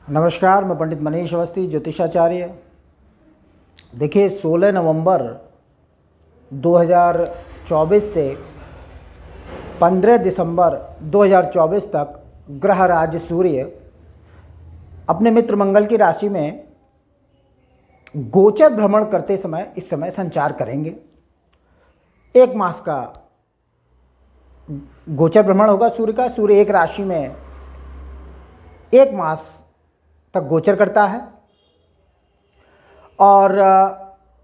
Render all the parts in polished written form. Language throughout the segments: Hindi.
नमस्कार, मैं पंडित मनीष अवस्थी, ज्योतिषाचार्य। देखिए, 16 नवंबर 2024 से 15 दिसंबर 2024 तक ग्रह राज सूर्य अपने मित्र मंगल की राशि में गोचर भ्रमण करते समय इस समय संचार करेंगे। एक मास का गोचर भ्रमण होगा सूर्य का। सूर्य एक राशि में एक मास तक गोचर करता है और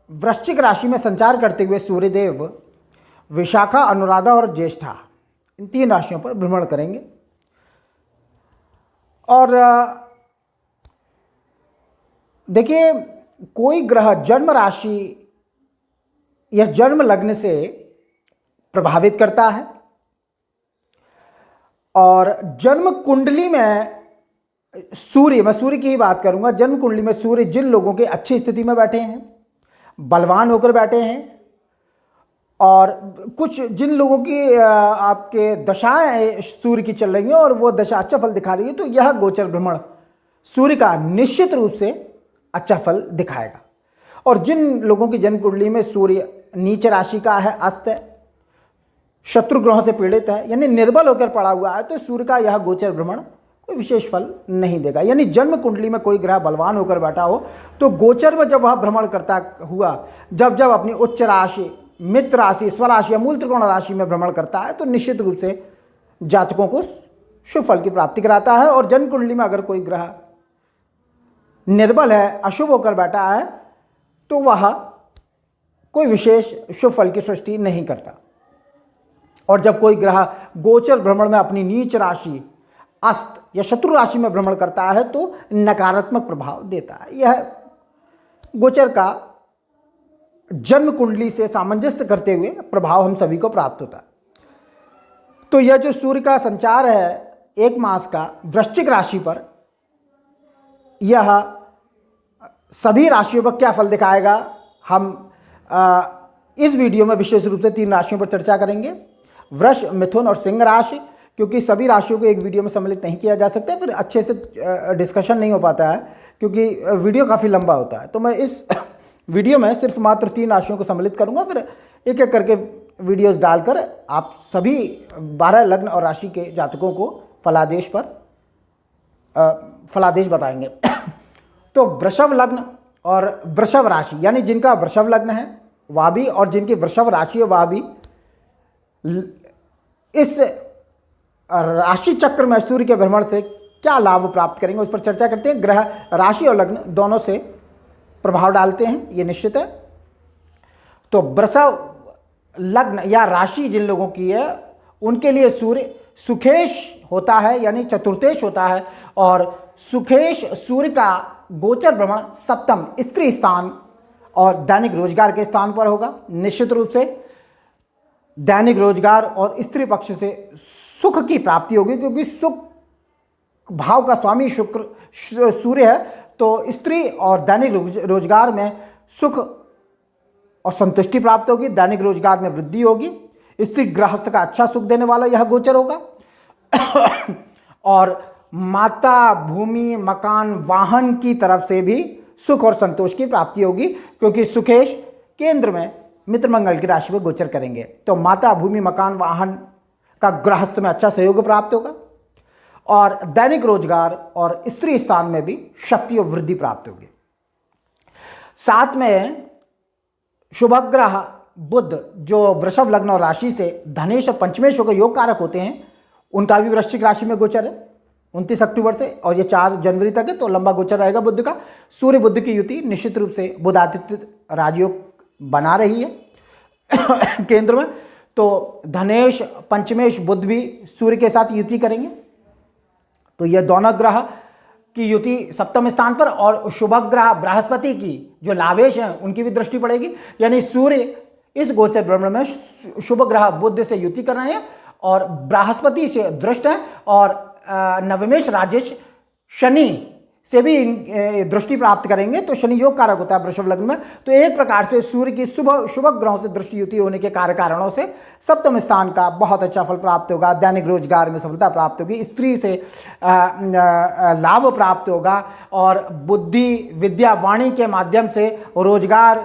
वृश्चिक राशि में संचार करते हुए सूर्यदेव विशाखा, अनुराधा और ज्येष्ठा, इन 3 राशियों पर भ्रमण करेंगे। और देखिए, कोई ग्रह जन्म राशि या जन्म लग्न से प्रभावित करता है और जन्म कुंडली में सूर्य, मैं सूर्य की ही बात करूंगा, जन्म कुंडली में सूर्य जिन लोगों के अच्छी स्थिति में बैठे हैं, बलवान होकर बैठे हैं, और कुछ जिन लोगों की आपके दशाएं सूर्य की चल रही हैं और वो दशा अच्छा फल दिखा रही है, तो यह गोचर भ्रमण सूर्य का निश्चित रूप से अच्छा फल दिखाएगा। और जिन लोगों की जन्म कुंडली में सूर्य नीच राशि का है, अस्त है, शत्रु ग्रहों से पीड़ित है, यानी निर्बल होकर पड़ा हुआ है, तो सूर्य का यह गोचर भ्रमण कोई विशेष फल नहीं देगा। यानी जन्म कुंडली में कोई ग्रह बलवान होकर बैठा हो तो गोचर में जब वह भ्रमण करता हुआ जब जब अपनी उच्च राशि, मित्र राशि, स्वराशि या मूल त्रिकोण राशि में भ्रमण करता है तो निश्चित रूप से जातकों को शुभ फल की प्राप्ति कराता है। और जन्म कुंडली में अगर कोई ग्रह निर्बल है, अशुभ होकर बैठा है, तो वह कोई विशेष शुभ फल की सृष्टि नहीं करता। और जब कोई ग्रह गोचर भ्रमण में अपनी नीच राशि, अस्त या शत्रु राशि में भ्रमण करता है तो नकारात्मक प्रभाव देता है। यह गोचर का जन्म कुंडली से सामंजस्य करते हुए प्रभाव हम सभी को प्राप्त होता है। तो यह जो सूर्य का संचार है एक मास का वृश्चिक राशि पर, यह सभी राशियों पर क्या फल दिखाएगा, हम इस वीडियो में विशेष रूप से 3 राशियों पर चर्चा करेंगे, वृष, मिथुन और सिंह राशि। क्योंकि सभी राशियों को एक वीडियो में सम्मिलित नहीं किया जा सकता, फिर अच्छे से डिस्कशन नहीं हो पाता है, क्योंकि वीडियो काफ़ी लंबा होता है। तो मैं इस वीडियो में सिर्फ मात्र 3 राशियों को सम्मिलित करूंगा, फिर एक एक करके वीडियोस डालकर आप सभी 12 लग्न और राशि के जातकों को फलादेश बताएंगे। तो वृषभ लग्न और वृषभ राशि, यानी जिनका वृषभ लग्न है वह भी और जिनकी वृषभ राशि है वह भी इस राशि चक्र में सूर्य के भ्रमण से क्या लाभ प्राप्त करेंगे, उस पर चर्चा करते हैं। ग्रह राशि और लग्न दोनों से प्रभाव डालते हैं, ये निश्चित है। तो वृषभ लग्न या राशि जिन लोगों की है उनके लिए सूर्य सुखेश होता है, यानी चतुर्थेश होता है। और सुखेश सूर्य का गोचर भ्रमण सप्तम स्त्री स्थान और दैनिक रोजगार के स्थान पर होगा। निश्चित रूप से दैनिक रोजगार और स्त्री पक्ष से सुख की प्राप्ति होगी, क्योंकि सुख भाव का स्वामी शुक्र सूर्य है, तो स्त्री और दैनिक रोजगार में सुख और संतुष्टि प्राप्त होगी, दैनिक रोजगार में वृद्धि होगी, स्त्री गृहस्थ का अच्छा सुख देने वाला यह गोचर होगा। और माता, भूमि, मकान, वाहन की तरफ से भी सुख और संतोष की प्राप्ति होगी, क्योंकि सुखेश केंद्र में मित्र मंगल की राशि में गोचर करेंगे। तो माता, भूमि, मकान, वाहन का गृहस्थ में अच्छा सहयोग प्राप्त होगा और दैनिक रोजगार और स्त्री स्थान में भी शक्ति और वृद्धि प्राप्त होगी। साथ में शुभ ग्रह बुध, जो वृषभ लग्न और राशि से धनेश और पंचमेश होकर योग कारक होते हैं, उनका भी वृश्चिक राशि में गोचर है 29 अक्टूबर से, और ये 4 जनवरी तक है, तो लंबा गोचर रहेगा बुध का। सूर्य बुध की युति निश्चित रूप से बुध आदित्य राजयोग बना रही है केंद्र में। तो धनेश, पंचमेश, बुध भी सूर्य के साथ युति करेंगे, तो ये दोनों ग्रह की युति सप्तम स्थान पर। और शुभ ग्रह बृहस्पति की जो लाभेश हैं उनकी भी दृष्टि पड़ेगी, यानी सूर्य इस गोचर भ्रमण में शुभ ग्रह बुध से युति कर रहे हैं और बृहस्पति से दृष्ट है, और नवमेश राजेश शनि से भी दृष्टि प्राप्त करेंगे तो शनि योग कारक होता है वृषभ लग्न में। तो एक प्रकार से सूर्य की शुभ ग्रहों से दृष्टि युति होने के कारणों से सप्तम स्थान का बहुत अच्छा फल प्राप्त होगा। दैनिक रोजगार में सफलता प्राप्त होगी, स्त्री से लाभ प्राप्त होगा और बुद्धि विद्या वाणी के माध्यम से रोजगार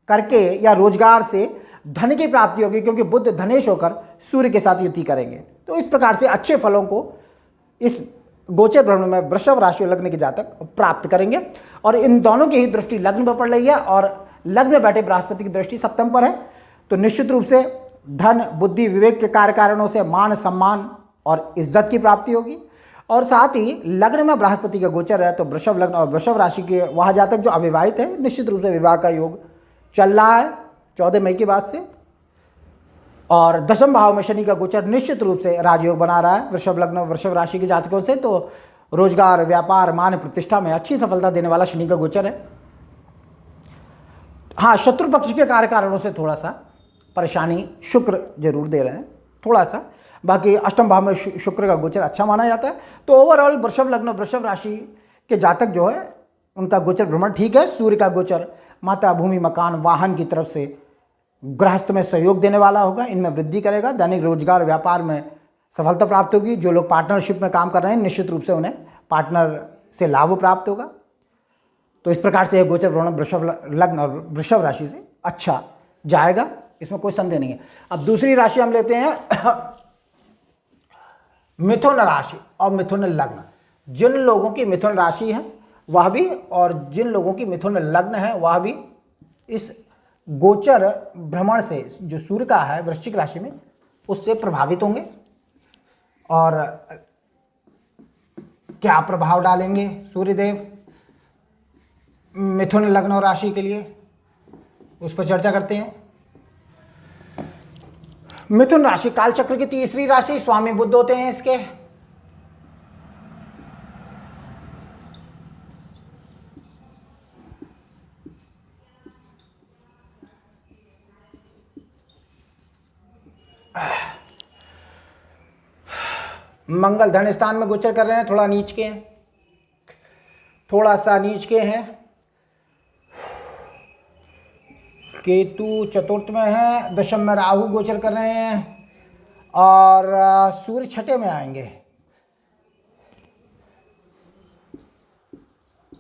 करके या रोजगार से धन की प्राप्ति होगी, क्योंकि बुध धनेश होकर सूर्य के साथ युति करेंगे। तो इस प्रकार से अच्छे फलों को इस गोचर भ्रमण में वृषभ राशि और लग्न के जातक प्राप्त करेंगे। और इन दोनों की ही दृष्टि लग्न पर पड़ रही है और लग्न में बैठे बृहस्पति की दृष्टि सप्तम पर है। तो निश्चित रूप से धन बुद्धि विवेक के कारणों से मान सम्मान और इज्जत की प्राप्ति होगी। और साथ ही लग्न में बृहस्पति का गोचर है तो वृषभ लग्न और वृषभ राशि के वह जातक जो अविवाहित है, निश्चित रूप से विवाह का योग चल रहा है 14 मई के बाद से। और दशम भाव में शनि का गोचर निश्चित रूप से राजयोग बना रहा है वृषभ लग्न वृषभ राशि के जातकों से। तो रोजगार व्यापार मान प्रतिष्ठा में अच्छी सफलता देने वाला शनि का गोचर है। हाँ, शत्रु पक्ष के कारणों से थोड़ा सा परेशानी शुक्र जरूर दे रहे हैं थोड़ा सा, बाकी अष्टम भाव में शुक्र का गोचर अच्छा माना जाता है। तो ओवरऑल वृषभ लग्न वृषभ राशि के जातक जो है उनका गोचर भ्रमण ठीक है। सूर्य का गोचर माता भूमि मकान वाहन की तरफ से गृहस्थ में सहयोग देने वाला होगा, इनमें वृद्धि करेगा। दैनिक रोजगार व्यापार में सफलता प्राप्त होगी। जो लोग पार्टनरशिप में काम कर रहे हैं निश्चित रूप से उन्हें पार्टनर से लाभ प्राप्त होगा। तो इस प्रकार से यह गोचर भ्रमण वृषभ लग्न और वृषभ राशि से अच्छा जाएगा, इसमें कोई संदेह नहीं है। अब दूसरी राशि हम लेते हैं मिथुन राशि और मिथुन लग्न। जिन लोगों की मिथुन राशि है वह भी और जिन लोगों की मिथुन लग्न है वह भी इस गोचर भ्रमण से जो सूर्य का है वृश्चिक राशि में उससे प्रभावित होंगे। और क्या प्रभाव डालेंगे सूर्यदेव मिथुन लग्न और राशि के लिए, उस पर चर्चा करते हैं। मिथुन राशि कालचक्र की तीसरी राशि, स्वामी बुध होते हैं इसके। मंगल धन स्थान में गोचर कर रहे हैं, थोड़ा नीच के हैं, थोड़ा सा नीच के हैं। केतु चतुर्थ में है, दशम में राहु गोचर कर रहे हैं और सूर्य छठे में आएंगे।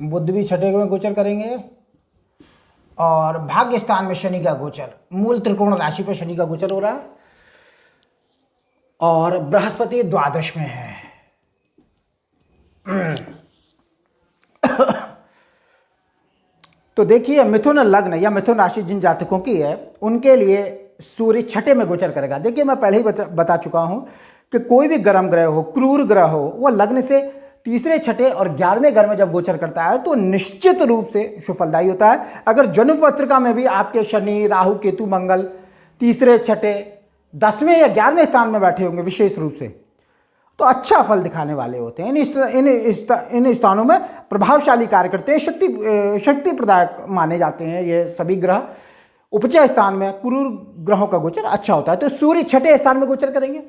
बुध भी छठे में गोचर करेंगे और भाग्य स्थान में शनि का गोचर, मूल त्रिकोण राशि पर शनि का गोचर हो रहा है और बृहस्पति द्वादश में है। तो देखिए मिथुन लग्न या मिथुन राशि जिन जातकों की है उनके लिए सूर्य छठे में गोचर करेगा। देखिए मैं पहले ही बता चुका हूं कि कोई भी गर्म ग्रह हो, क्रूर ग्रह हो, वह लग्न से तीसरे छठे और 11वें घर में जब गोचर करता है तो निश्चित रूप से सुफलदायी होता है। अगर जन्म पत्रिका में भी आपके शनि राहु केतु मंगल तीसरे छठे 10वें या 11वें स्थान में बैठे होंगे विशेष रूप से, तो अच्छा फल दिखाने वाले होते हैं। इन स्थानों में प्रभावशाली कार्य करते हैं, शक्ति प्रदायक माने जाते हैं ये सभी ग्रह। उपचय स्थान में क्रूर ग्रहों का गोचर अच्छा होता है। तो सूर्य छठे स्थान में गोचर करेंगे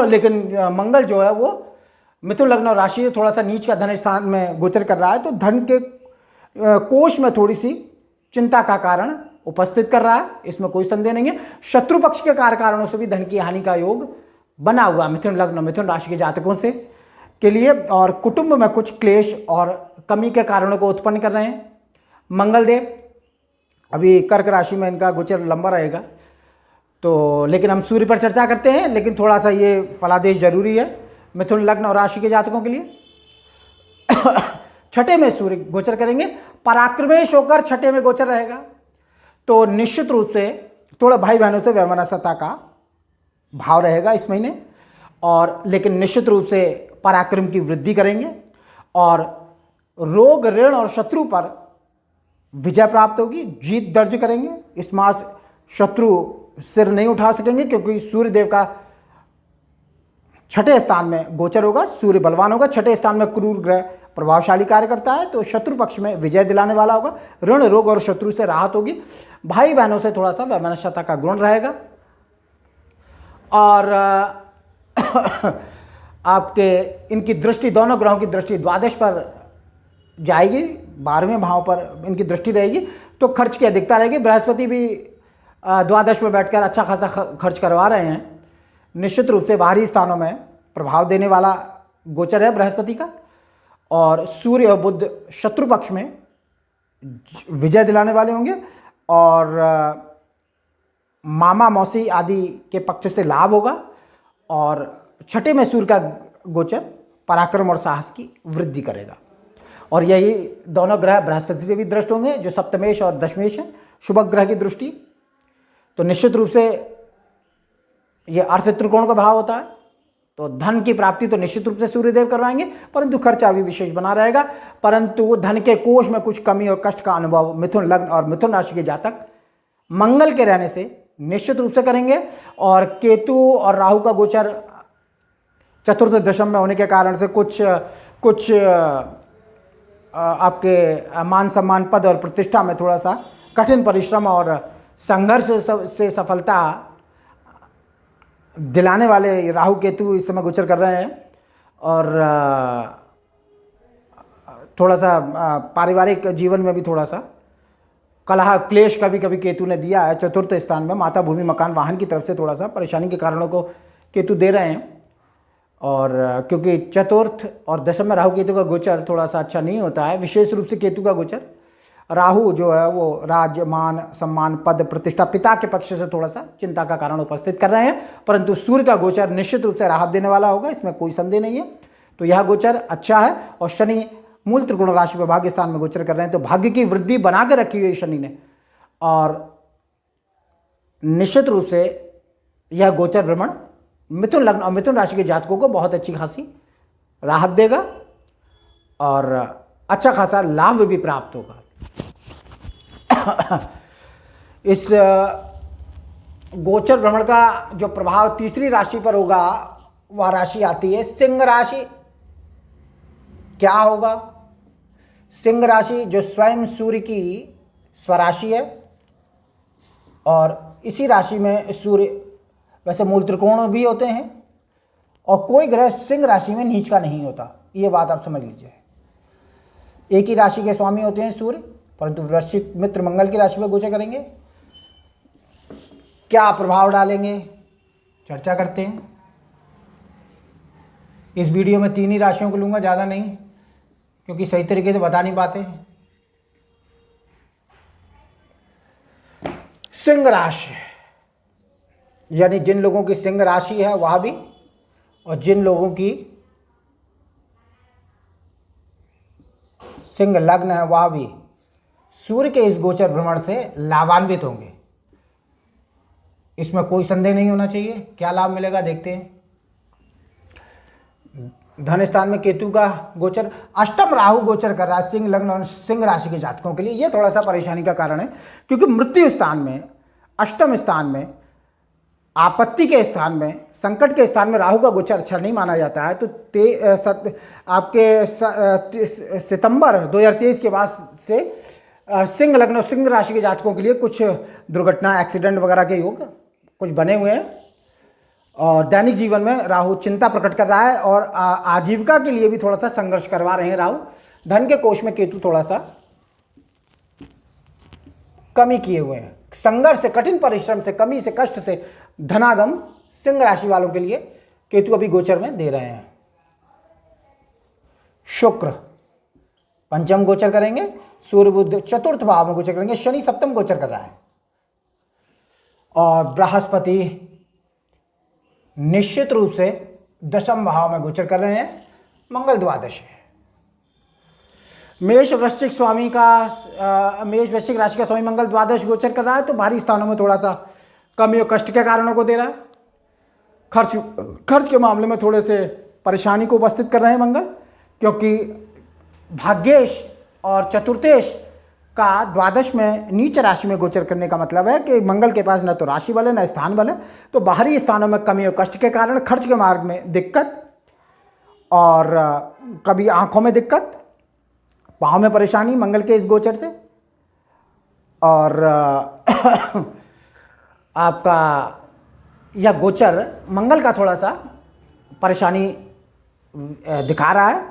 लेकिन मंगल जो है वो मिथुन लग्न और राशि थोड़ा सा नीच का धन स्थान में गोचर कर रहा है, तो धन के कोष में थोड़ी सी चिंता का कारण उपस्थित कर रहा है, इसमें कोई संदेह नहीं है। शत्रु पक्ष के कारणों से भी धन की हानि का योग बना हुआ मिथुन लग्न मिथुन राशि के जातकों से के लिए, और कुटुंब में कुछ क्लेश और कमी के कारणों को उत्पन्न कर रहे हैं। मंगलदेव अभी कर्क राशि में इनका गोचर लंबा रहेगा, तो लेकिन हम सूर्य पर चर्चा करते हैं, लेकिन थोड़ा सा ये फलादेश जरूरी है मिथुन लग्न और राशि के जातकों के लिए। छठे में सूर्य गोचर करेंगे, पराक्रमेश होकर छठे में गोचर रहेगा, तो निश्चित रूप से थोड़ा भाई बहनों से वैमनस्यता का भाव रहेगा इस महीने, और लेकिन निश्चित रूप से पराक्रम की वृद्धि करेंगे और रोग ऋण और शत्रु पर विजय प्राप्त होगी, जीत दर्ज करेंगे। इस मास शत्रु सिर नहीं उठा सकेंगे क्योंकि सूर्यदेव का छठे स्थान में गोचर होगा, सूर्य बलवान होगा। छठे स्थान में क्रूर ग्रह प्रभावशाली कार्य करता है, तो शत्रु पक्ष में विजय दिलाने वाला होगा। ऋण रोग और शत्रु से राहत होगी। भाई बहनों से थोड़ा सा वैमनस्यता का गुण रहेगा और आपके इनकी दृष्टि दोनों ग्रहों की दृष्टि द्वादश पर जाएगी, 12वें भाव पर इनकी दृष्टि रहेगी, तो खर्च की अधिकता रहेगी। बृहस्पति भी द्वादश में बैठकर अच्छा खासा खर्च करवा रहे हैं। निश्चित रूप से बाहरी स्थानों में प्रभाव देने वाला गोचर है बृहस्पति का। और सूर्य और बुध शत्रु पक्ष में विजय दिलाने वाले होंगे, और मामा मौसी आदि के पक्ष से लाभ होगा। और छठे में सूर्य का गोचर पराक्रम और साहस की वृद्धि करेगा। और यही दोनों ग्रह बृहस्पति से भी दृष्ट होंगे, जो सप्तमेश और दशमेश है, शुभ ग्रह की दृष्टि। तो निश्चित रूप से ये अर्थ त्रिकोण का भाव होता है, तो धन की प्राप्ति तो निश्चित रूप से सूर्यदेव करवाएंगे, परंतु खर्चा भी विशेष बना रहेगा। परंतु धन के कोष में कुछ कमी और कष्ट का अनुभव मिथुन लग्न और मिथुन राशि के जातक मंगल के रहने से निश्चित रूप से करेंगे। और केतु और राहु का गोचर चतुर्थ दशम में होने के कारण से कुछ आपके मान सम्मान, पद और प्रतिष्ठा में थोड़ा सा कठिन परिश्रम और संघर्ष से सफलता दिलाने वाले राहु केतु इस समय गोचर कर रहे हैं। और थोड़ा सा पारिवारिक जीवन में भी थोड़ा सा कलह क्लेश कभी कभी केतु ने दिया है। चतुर्थ स्थान में माता, भूमि, मकान, वाहन की तरफ से थोड़ा सा परेशानी के कारणों को केतु दे रहे हैं। और क्योंकि चतुर्थ और दशम में राहु केतु का गोचर थोड़ा सा अच्छा नहीं होता है, विशेष रूप से केतु का गोचर, राहु जो है वो राज्य, मान सम्मान, पद, प्रतिष्ठा, पिता के पक्ष से थोड़ा सा चिंता का कारण उपस्थित कर रहे हैं। परंतु सूर्य का गोचर निश्चित रूप से राहत देने वाला होगा, इसमें कोई संदेह नहीं है। तो यह गोचर अच्छा है। और शनि मूल त्रिकोण राशि में भाग्य स्थान में गोचर कर रहे हैं, तो भाग्य की वृद्धि बना के रखी हुई शनि ने। और निश्चित रूप से यह गोचर भ्रमण मिथुन लग्न और मिथुन राशि के जातकों को बहुत अच्छी खासी राहत देगा और अच्छा खासा लाभ भी प्राप्त होगा। इस गोचर भ्रमण का जो प्रभाव तीसरी राशि पर होगा, वह राशि आती है सिंह राशि। क्या होगा? सिंह राशि जो स्वयं सूर्य की स्वराशि है, और इसी राशि में सूर्य, वैसे मूल त्रिकोण भी होते हैं, और कोई ग्रह सिंह राशि में नीच का नहीं होता, ये बात आप समझ लीजिए। एक ही राशि के स्वामी होते हैं सूर्य, परंतु वृश्चिक मित्र मंगल की राशि में गोचर करेंगे। क्या प्रभाव डालेंगे, चर्चा करते हैं। इस वीडियो में 3 ही राशियों को लूंगा, ज़्यादा नहीं, क्योंकि सही तरीके से बता नहीं पाते। सिंह राशि यानी जिन लोगों की सिंह राशि है वह भी, और जिन लोगों की सिंह लग्न है वह भी सूर्य के इस गोचर भ्रमण से लाभान्वित होंगे। इसमें कोई संदेह नहीं होना चाहिए। क्या लाभ मिलेगा देखते हैं। धन स्थान में केतु का गोचर, अष्टम राहु गोचर कर रहा है सिंह लग्न और सिंह राशि के जातकों के लिए। यह थोड़ा सा परेशानी का कारण है, क्योंकि मृत्यु स्थान में, अष्टम स्थान में, आपत्ति के स्थान में, संकट के स्थान में राहु का गोचर अच्छा नहीं माना जाता है। तो आपके सितंबर 2023 के बाद से सिंह लग्न और सिंह राशि के जातकों के लिए कुछ दुर्घटना, एक्सीडेंट वगैरह के योग कुछ बने हुए हैं। और दैनिक जीवन में राहु चिंता प्रकट कर रहा है, और आजीविका के लिए भी थोड़ा सा संघर्ष करवा रहे हैं राहु। धन के कोष में केतु थोड़ा सा कमी किए हुए हैं। संघर्ष से, कठिन परिश्रम से, कमी से, कष्ट से धनागम सिंह राशि वालों के लिए केतु अभी गोचर में दे रहे हैं। शुक्र पंचम गोचर करेंगे, सूर्य बुध चतुर्थ भाव में गोचर करेंगे, शनि सप्तम गोचर कर रहा है, और बृहस्पति निश्चित रूप से दशम भाव में गोचर कर रहे हैं। मंगल द्वादश है। मेष वृश्चिक स्वामी का, मेष वृश्चिक राशि का स्वामी मंगल द्वादश गोचर कर रहा है, तो भारी स्थानों में थोड़ा सा कमी और कष्ट के कारणों को दे रहा है। खर्च के मामले में थोड़े से परेशानी को उपस्थित कर रहे हैं मंगल, क्योंकि भाग्येश और चतुर्थेश का द्वादश में नीच राशि में गोचर करने का मतलब है कि मंगल के पास न तो राशि बल है न स्थान बल है। तो बाहरी स्थानों में कमी और कष्ट के कारण खर्च के मार्ग में दिक्कत, और कभी आंखों में दिक्कत, पाँव में परेशानी मंगल के इस गोचर से। और आपका यह गोचर मंगल का थोड़ा सा परेशानी दिखा रहा है,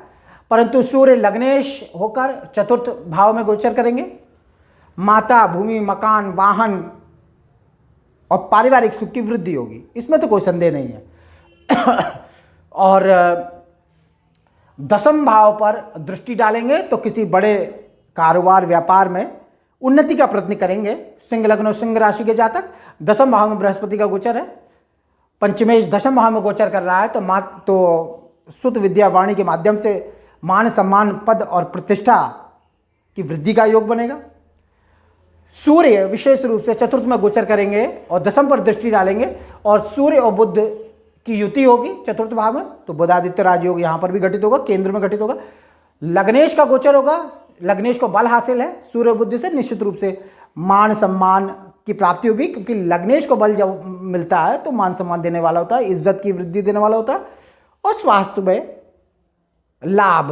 परंतु सूर्य लग्नेश होकर चतुर्थ भाव में गोचर करेंगे। माता, भूमि, मकान, वाहन और पारिवारिक सुख की वृद्धि होगी, इसमें तो कोई संदेह नहीं है। और दसम भाव पर दृष्टि डालेंगे तो किसी बड़े कारोबार व्यापार में उन्नति का प्रयत्न करेंगे। सिंह लग्न और सिंह राशि के जातक, दसम भाव में बृहस्पति का गोचर है, पंचमेश दशम भाव में गोचर कर रहा है, तो सुत विद्या वाणी के माध्यम से मान सम्मान, पद और प्रतिष्ठा की वृद्धि का योग बनेगा। सूर्य विशेष रूप से चतुर्थ में गोचर करेंगे और दसम पर दृष्टि डालेंगे और सूर्य और बुध की युति होगी चतुर्थ भाव में, तो बुधादित्य राजयोग यहाँ पर भी घटित होगा, केंद्र में घटित होगा। लग्नेश का गोचर होगा, लग्नेश को बल हासिल है सूर्य बुद्धि से, निश्चित रूप से मान सम्मान की प्राप्ति होगी, क्योंकि लग्नेश को बल जब मिलता है तो मान सम्मान देने वाला होता है, इज्जत की वृद्धि देने वाला होता है, और स्वास्थ्य में लाभ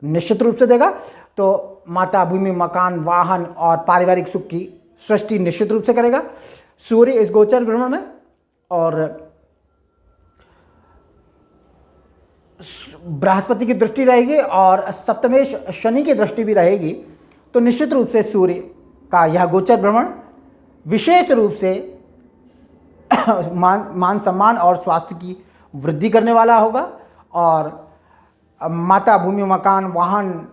निश्चित रूप से देगा। तो माता, भूमि, मकान, वाहन और पारिवारिक सुख की सृष्टि निश्चित रूप से करेगा सूर्य इस गोचर भ्रमण में। और बृहस्पति की दृष्टि रहेगी और सप्तमेश शनि की दृष्टि भी रहेगी, तो निश्चित रूप से सूर्य का यह गोचर भ्रमण विशेष रूप से मान सम्मान और स्वास्थ्य की वृद्धि करने वाला होगा। और माता, भूमि, मकान, वाहन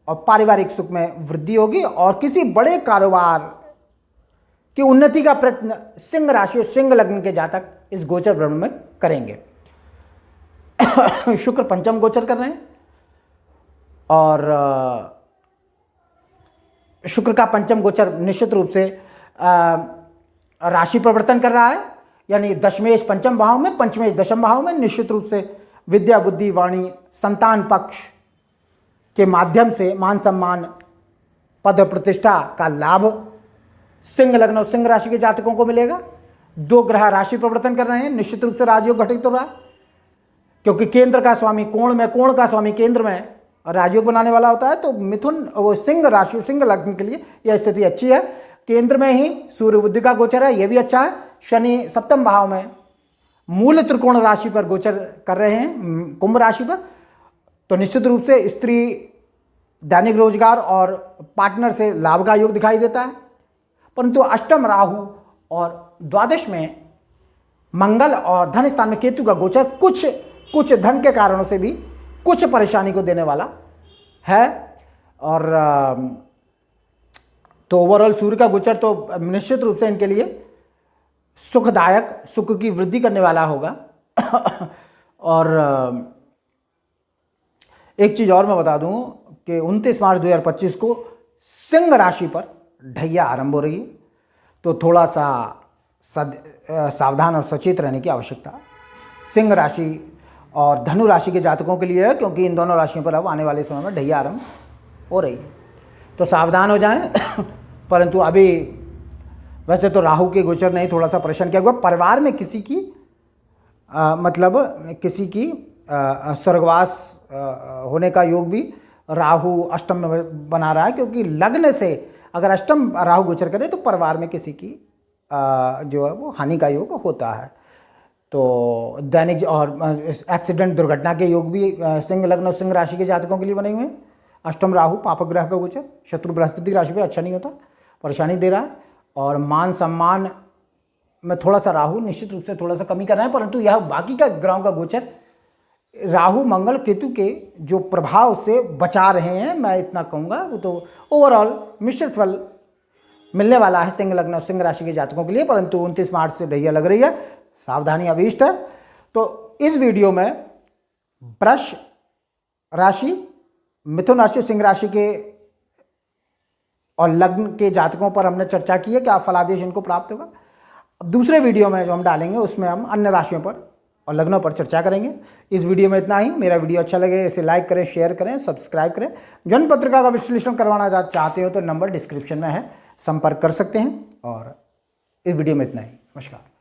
और पारिवारिक सुख में वृद्धि होगी और किसी बड़े कारोबार की उन्नति का प्रयत्न सिंह राशि और सिंह लग्न के जातक इस गोचर भ्रमण में करेंगे। शुक्र पंचम गोचर कर रहे हैं और शुक्र का पंचम गोचर निश्चित रूप से राशि परिवर्तन कर रहा है, यानी दशमेश पंचम भाव में, पंचमेश दशम भाव में, निश्चित रूप से विद्या, बुद्धि, वाणी, संतान पक्ष के माध्यम से मान सम्मान, पद और प्रतिष्ठा का लाभ सिंह लग्न और सिंह राशि के जातकों को मिलेगा। दो ग्रह राशि परिवर्तन कर रहे हैं, निश्चित रूप से राजयोग घटित हो रहा है, क्योंकि केंद्र का स्वामी कोण में, कोण का स्वामी केंद्र में और राजयोग बनाने वाला होता है। तो मिथुन वो सिंह राशि, सिंह लग्न के लिए यह स्थिति अच्छी है। केंद्र में ही सूर्य बुद्धि का गोचर है, यह भी अच्छा है। शनि सप्तम भाव में मूल त्रिकोण राशि पर गोचर कर रहे हैं, कुंभ राशि पर, तो निश्चित रूप से स्त्री, दैनिक रोजगार और पार्टनर से लाभ का योग दिखाई देता है। परंतु अष्टम राहु और द्वादश में मंगल और धन स्थान में केतु का गोचर कुछ धन के कारणों से भी कुछ परेशानी को देने वाला है। और तो ओवरऑल सूर्य का गोचर तो निश्चित रूप से इनके लिए सुखदायक, सुख की वृद्धि करने वाला होगा। और एक चीज़ और मैं बता दूं कि 29 मार्च 2025 को सिंह राशि पर ढैया आरंभ हो रही है, तो थोड़ा सा सावधान और सचेत रहने की आवश्यकता सिंह राशि और धनु राशि के जातकों के लिए है, क्योंकि इन दोनों राशियों पर अब आने वाले समय में ढैया आरंभ हो रही है, तो सावधान हो जाएं। परंतु अभी वैसे तो राहु के गोचर नहीं, थोड़ा सा परेशान किया हुआ। परिवार में किसी की किसी की स्वर्गवास होने का योग भी राहु अष्टम में बना रहा है, क्योंकि लग्न से अगर अष्टम राहु गोचर करे तो परिवार में किसी की जो है वो हानि का योग होता है। तो दैनिक और एक्सीडेंट, दुर्घटना के योग भी सिंह लग्न और सिंह राशि के जातकों के लिए बने हुए हैं। अष्टम राहु पापक ग्रह का गोचर शत्रु बृहस्पति की राशि पे अच्छा नहीं होता, परेशानी दे रहा है। और मान सम्मान में थोड़ा सा राहु निश्चित रूप से थोड़ा सा कमी कर रहा है, परंतु यह बाकी का ग्रहों का गोचर राहु, मंगल, केतु के जो प्रभाव से बचा रहे हैं, मैं इतना कहूँगा। वो तो ओवरऑल मिश्रित फल मिलने वाला है सिंह लग्न और सिंह राशि के जातकों के लिए, परंतु 29 मार्च से ढैया लग रही है, सावधानी अभीष्ट है। तो इस वीडियो में वृष राशि, मिथुन राशि और सिंह राशि के और लग्न के जातकों पर हमने चर्चा की है, क्या फलादेश इनको प्राप्त होगा। अब दूसरे वीडियो में जो हम डालेंगे उसमें हम अन्य राशियों पर और लग्नों पर चर्चा करेंगे। इस वीडियो में इतना ही। मेरा वीडियो अच्छा लगे इसे लाइक करें, शेयर करें, सब्सक्राइब करें। जन्म पत्रिका का विश्लेषण करवाना चाहते हो तो नंबर डिस्क्रिप्शन में है, संपर्क कर सकते हैं। और इस वीडियो में इतना ही। नमस्कार।